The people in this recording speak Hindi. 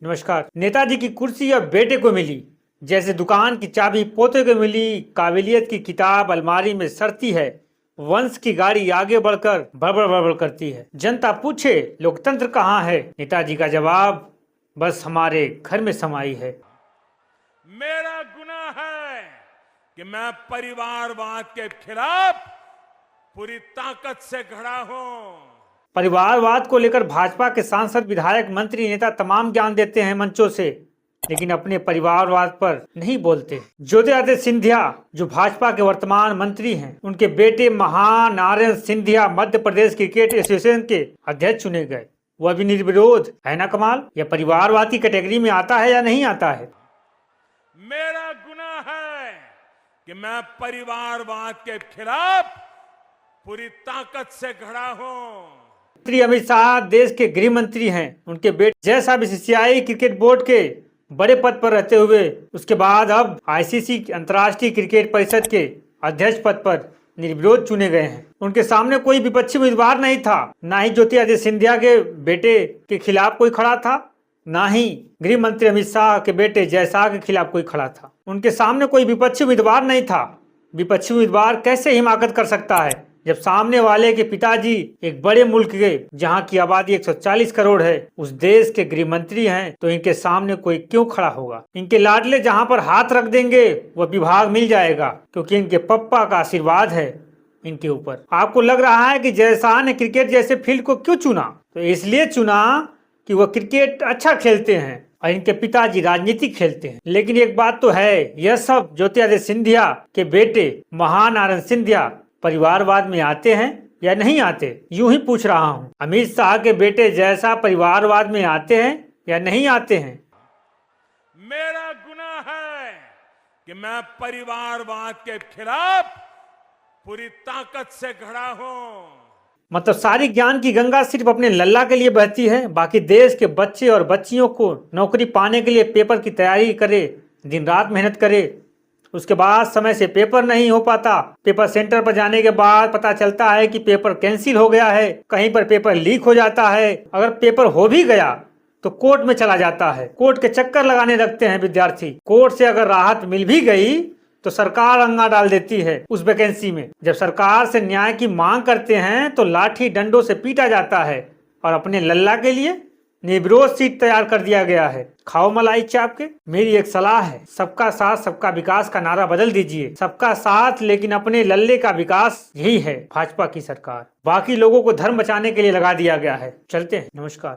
नमस्कार। नेताजी की कुर्सी अब बेटे को मिली, जैसे दुकान की चाबी पोते को मिली। काबिलियत की किताब अलमारी में सड़ती है, वंश की गाड़ी आगे बढ़कर बड़बड़ बड़बड़ करती है। जनता पूछे लोकतंत्र कहाँ है? नेताजी का जवाब, बस हमारे घर में समाई है। मेरा गुनाह है कि मैं परिवारवाद के खिलाफ पूरी ताकत से खड़ा हूं। परिवारवाद को लेकर भाजपा के सांसद, विधायक, मंत्री, नेता तमाम ज्ञान देते हैं मंचों से, लेकिन अपने परिवारवाद पर नहीं बोलते। ज्योतिरादित्य सिंधिया जो भाजपा के वर्तमान मंत्री हैं, उनके बेटे महानारायण सिंधिया मध्य प्रदेश क्रिकेट एसोसिएशन के अध्यक्ष चुने गए। वह भी निर्विरोध है ना कमाल? यह परिवारवाद की कैटेगरी में आता है या नहीं आता है? मेरा गुनाह है कि मैं परिवारवाद के खिलाफ पूरी ताकत से खड़ा हूं। मंत्री अमित शाह देश के गृह मंत्री हैं। उनके बेटे जैसा बीसीसीआई क्रिकेट बोर्ड के बड़े पद पर रहते हुए उसके बाद अब आईसीसी अंतर्राष्ट्रीय क्रिकेट परिषद के अध्यक्ष पद पर निर्विरोध चुने गए हैं। उनके सामने कोई विपक्षी उम्मीदवार नहीं था, ना ही ज्योतिरादित्य सिंधिया के बेटे के खिलाफ कोई खड़ा था, ना ही गृह मंत्री अमित शाह के बेटे जयशाह के खिलाफ कोई खड़ा था। उनके सामने कोई विपक्षी उम्मीदवार नहीं था। विपक्षी उम्मीदवार कैसे हिमाकत कर सकता है जब सामने वाले के पिताजी एक बड़े मुल्क के, जहां की आबादी 140 करोड़ है, उस देश के गृह मंत्री हैं? तो इनके सामने कोई क्यों खड़ा होगा? इनके लाडले जहां पर हाथ रख देंगे वह विभाग मिल जाएगा, क्योंकि इनके पप्पा का आशीर्वाद है इनके ऊपर। आपको लग रहा है कि जयशाह ने क्रिकेट जैसे फील्ड को क्यों चुना? तो इसलिए चुना कि वह क्रिकेट अच्छा खेलते हैं और इनके पिताजी राजनीति खेलते हैं। लेकिन एक बात तो है, यह सब ज्योतिरादित्य सिंधिया के बेटे महानारायण सिंधिया परिवारवाद में आते हैं या नहीं आते? यूं ही पूछ रहा हूं। अमित शाह के बेटे जैसा परिवारवाद में आते हैं या नहीं आते हैं? मेरा गुनाह है कि मैं परिवारवाद के खिलाफ पूरी ताकत से खड़ा हूं। मतलब सारी ज्ञान की गंगा सिर्फ अपने लल्ला के लिए बहती है, बाकी देश के बच्चे और बच्चियों को नौकरी पाने के लिए पेपर की तैयारी करे, दिन रात मेहनत करे, उसके बाद समय से पेपर नहीं हो पाता। पेपर सेंटर पर जाने के बाद पता चलता है कि पेपर कैंसिल हो गया है, कहीं पर पेपर लीक हो जाता है। अगर पेपर हो भी गया तो कोर्ट में चला जाता है, कोर्ट के चक्कर लगाने लगते हैं विद्यार्थी। कोर्ट से अगर राहत मिल भी गई तो सरकार अंगा डाल देती है उस वैकेंसी में। जब सरकार से न्याय की मांग करते हैं तो लाठी डंडों से पीटा जाता है, और अपने लल्ला के लिए निर्विरोध सीट तैयार कर दिया गया है। खाओ मलाई चाप के। मेरी एक सलाह है, सबका साथ सबका विकास का नारा बदल दीजिए। सबका साथ लेकिन अपने लल्ले का विकास, यही है भाजपा की सरकार। बाकी लोगों को धर्म बचाने के लिए लगा दिया गया है। चलते हैं, नमस्कार।